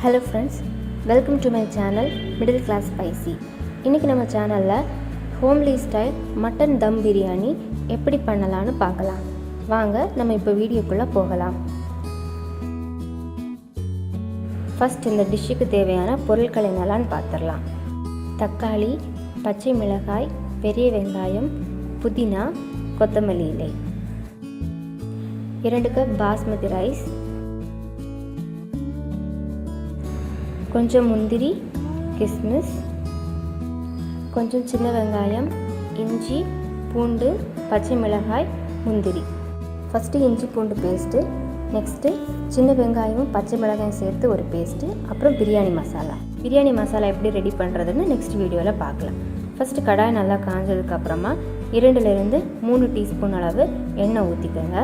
Hello friends, welcome to my channel Middle Class Spicy. இன்னைக்கு நம்ம சேனல்ல ஹோம்லி ஸ்டைல் மட்டன் தம் பிரியாணி எப்படி பண்ணலாம்னு பார்க்கலாம். வாங்க நம்ம இப்போ வீடியோக்குள்ள போகலாம். ஃபர்ஸ்ட் இந்த டிஷ்ஷுக்கு தேவையான பொருட்களை என்னன்னு பார்த்துடலாம். தக்காளி, பச்சை மிளகாய், பெரிய வெங்காயம், புதினா, கொத்தமல்லி இலை, 2 கப் பாஸ்மதி ரைஸ், கொஞ்சம் முந்திரி, கிஸ்மிஸ், கொஞ்சம் சின்ன வெங்காயம், இஞ்சி, பூண்டு, பச்சை மிளகாய், முந்திரி. ஃபஸ்ட்டு இஞ்சி பூண்டு பேஸ்ட்டு, நெக்ஸ்ட்டு சின்ன வெங்காயமும் பச்சை மிளகாயும் சேர்த்து ஒரு பேஸ்ட்டு, அப்புறம் பிரியாணி மசாலா. பிரியாணி மசாலா எப்படி ரெடி பண்ணுறதுன்னு நெக்ஸ்ட் வீடியோவில் பார்க்கலாம். ஃபஸ்ட்டு கடாய் நல்லா காஞ்சதுக்கப்புறமா 2லேருந்து 3 டீஸ்பூன் அளவு எண்ணெய் ஊற்றிக்கோங்க.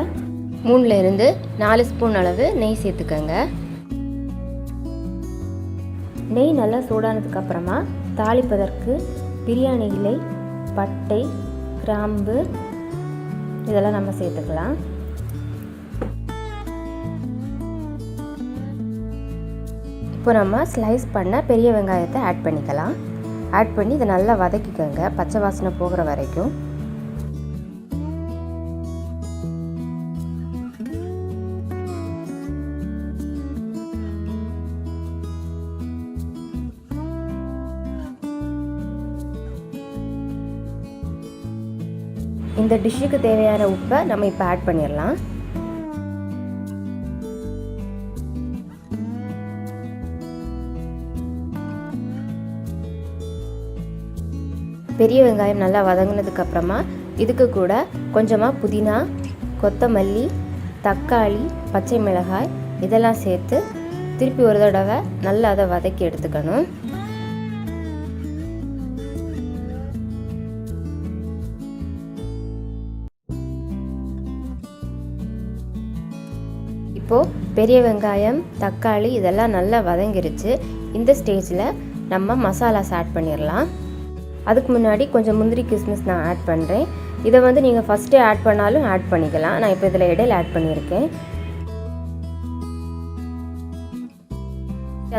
3லேருந்து 4 ஸ்பூன் அளவு நெய் சேர்த்துக்கோங்க. நெய் நல்லா சூடானதுக்கப்புறமா தாளிப்பதற்கு பிரியாணி இலை, பட்டை, கிராம்பு இதெல்லாம் நம்ம சேர்த்துக்கலாம். இப்போ நம்ம ஸ்லைஸ் பண்ண பெரிய வெங்காயத்தை ஆட் பண்ணிக்கலாம். ஆட் பண்ணி இதை நல்லா வதக்கிக்கோங்க, பச்சை வாசனை போகிற வரைக்கும். இந்த டிஷ்ஷுக்கு தேவையான உப்பை நம்ம இப்போ ஆட் பண்ணிடலாம். பெரிய வெங்காயம் நல்லா வதங்கினதுக்கு அப்புறமா இதுக்கு கூட கொஞ்சமாக புதினா, கொத்தமல்லி, தக்காளி, பச்சை மிளகாய் இதெல்லாம் சேர்த்து திருப்பி ஒரு தடவை நல்லா அதை வதக்கி எடுத்துக்கணும். இப்போது பெரிய வெங்காயம், தக்காளி இதெல்லாம் நல்லா வதங்கிருச்சு. இந்த ஸ்டேஜில் நம்ம மசாலாஸ் ஆட் பண்ணிடலாம். அதுக்கு முன்னாடி கொஞ்சம் முந்திரி, கிஸ்மிஸ் நான் ஆட் பண்ணுறேன். இதை வந்து நீங்கள் ஃபஸ்ட்டே ஆட் பண்ணாலும் ஆட் பண்ணிக்கலாம். நான் இப்போ இதில் இடையில ஆட் பண்ணியிருக்கேன்.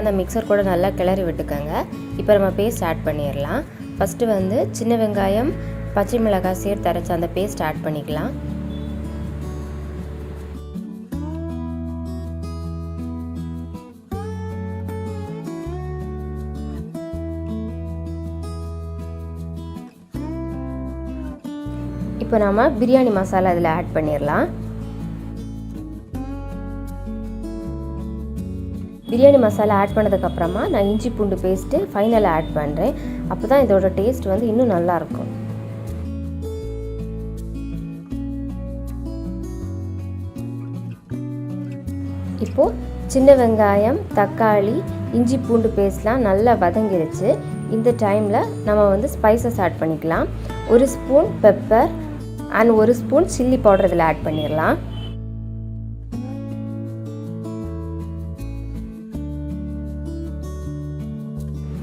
அந்த மிக்சர் கூட நல்லா கிளறி விட்டுக்கோங்க. இப்போ நம்ம பேஸ்ட் ஆட் பண்ணிடலாம். ஃபஸ்ட்டு வந்து சின்ன வெங்காயம், பச்சை மிளகாய் சேர்த்து அரைச்ச அந்த பேஸ்ட் ஆட் பண்ணிக்கலாம். இப்போ நம்ம பிரியாணி மசாலா இதில் ஆட் பண்ணிடலாம். பிரியாணி மசாலா ஆட் பண்ணதுக்கப்புறமா நான் இஞ்சி பூண்டு பேஸ்ட்டு ஃபைனலாக ஆட் பண்ணுறேன். அப்போ தான் இதோட டேஸ்ட் வந்து இன்னும் நல்லாயிருக்கும். இப்போது சின்ன வெங்காயம், தக்காளி, இஞ்சி பூண்டு பேஸ்ட்லாம் நல்லா வதங்கிருச்சு. இந்த டைமில் நம்ம வந்து ஸ்பைசஸ் ஆட் பண்ணிக்கலாம். 1 spoon pepper and 1 spoon chilli powder இதில் ஆட் பண்ணிடலாம்.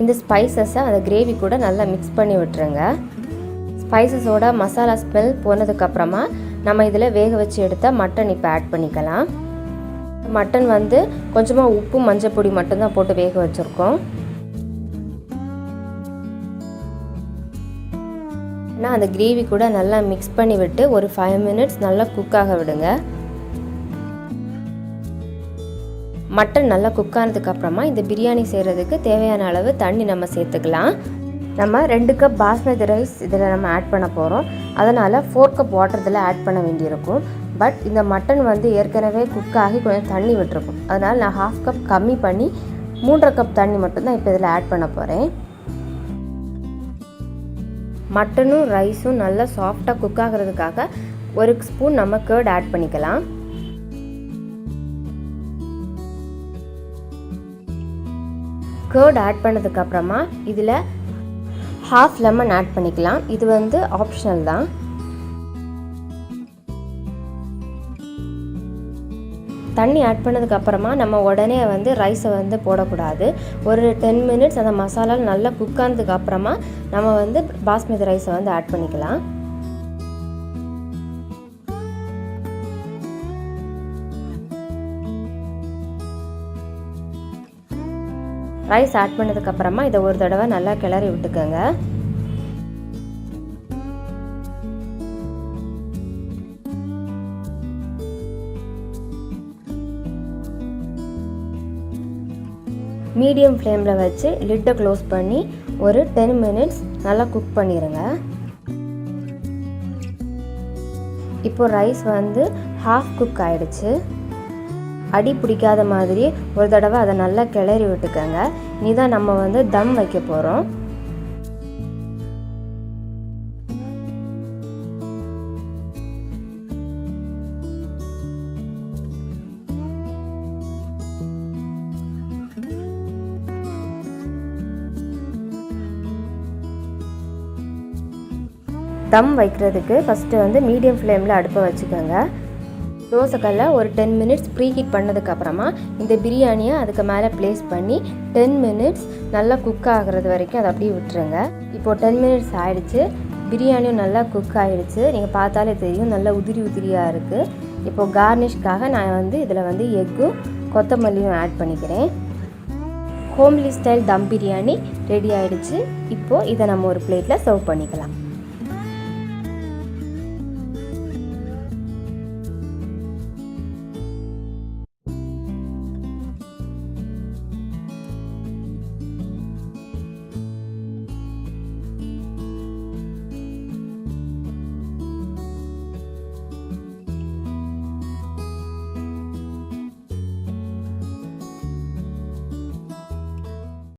இந்த ஸ்பைசஸை அந்த கிரேவி கூட நல்லா மிக்ஸ் பண்ணி விட்டுருங்க. ஸ்பைசஸோட மசாலா ஸ்மெல் போனதுக்கப்புறமா நம்ம இதில் வேக வச்சு எடுத்த மட்டன் இப்போ ஆட் பண்ணிக்கலாம். மட்டன் வந்து கொஞ்சமாக உப்பு, மஞ்சள் பொடி மட்டும்தான் போட்டு வேக வச்சுருக்கோம். அந்த கிரேவி கூட நல்லா மிக்ஸ் பண்ணி விட்டு ஒரு 5 மினிட்ஸ் நல்லா குக் ஆக விடுங்க. மட்டன் நல்லா குக் ஆனதுக்கப்புறமா இந்த பிரியாணி செய்கிறதுக்கு தேவையான அளவு தண்ணி நம்ம சேர்த்துக்கலாம். நம்ம 2 கப் பாஸ்மதி ரைஸ் இதில் நம்ம ஆட் பண்ண போகிறோம். அதனால் 4 கப் வாட்டர் இதில் ஆட் பண்ண வேண்டியிருக்கும். பட் இந்த மட்டன் வந்து ஏற்கனவே குக் ஆகி கொஞ்சம் தண்ணி விட்டுருக்கும். அதனால் நான் 1/2 கப் கம்மி பண்ணி 3.5 கப் தண்ணி மட்டும்தான் இப்போ இதில் ஆட் பண்ண போகிறேன். மட்டனும் ரைஸும் நல்லா சாஃப்டாக குக் ஆகிறதுக்காக 1 ஸ்பூன் நம்ம கர்ட் ஆட் பண்ணிக்கலாம். கர்ட் ஆட் பண்ணதுக்கப்புறமா இதில் 1/2 லெமன் ஆட் பண்ணிக்கலாம். இது வந்து ஆப்ஷனல் தான். தண்ணி ஆட் பண்ணதுக்கப்புறமா நம்ம உடனே வந்து ரைஸை வந்து போடக்கூடாது. ஒரு 10 மினிட்ஸ் அந்த மசாலா நல்லா குக் ஆனதுக்கப்புறமா நம்ம வந்து பாஸ்மதி ரைஸை வந்து ஆட் பண்ணிக்கலாம். ரைஸ் ஆட் பண்ணதுக்கப்புறமா இதை ஒரு தடவை நல்லா கிளறி விட்டுக்கோங்க. மீடியம் ஃப்ளேமில் வச்சு லிட்டை க்ளோஸ் பண்ணி ஒரு 10 மினிட்ஸ் நல்லா குக் பண்ணிடுங்க. இப்போ ரைஸ் வந்து ஹாஃப் குக் ஆகிடுச்சு. அடி பிடிக்காத மாதிரி ஒரு தடவை அதை நல்லா கிளறி விட்டுக்கோங்க. இனிதான் நம்ம வந்து தம் வைக்க போகிறோம். தம் வைக்கிறதுக்கு ஃபஸ்ட்டு வந்து மீடியம் ஃப்ளேமில் அடுப்பை வச்சுக்கோங்க. தோசைக்கல்லை ஒரு 10 மினிட்ஸ் ப்ரீ ஹீட் பண்ணதுக்கப்புறமா இந்த பிரியாணியை அதுக்கு மேலே ப்ளேஸ் பண்ணி 10 மினிட்ஸ் நல்லா குக் ஆகிறது வரைக்கும் அதை அப்படியே விட்டுருங்க. இப்போது 10 மினிட்ஸ் ஆகிடுச்சு. பிரியாணியும் நல்லா குக் ஆகிடுச்சு. நீங்கள் பார்த்தாலே தெரியும் நல்லா உதிரி உதிரியாக இருக்குது. இப்போது கார்னிஷ்காக நான் வந்து இதில் வந்து எக்கும் கொத்தமல்லியும் ஆட் பண்ணிக்கிறேன். ஹோம்லி ஸ்டைல் தம் பிரியாணி ரெடி ஆகிடுச்சு. இப்போது இதை நம்ம ஒரு பிளேட்டில் சர்வ் பண்ணிக்கலாம்.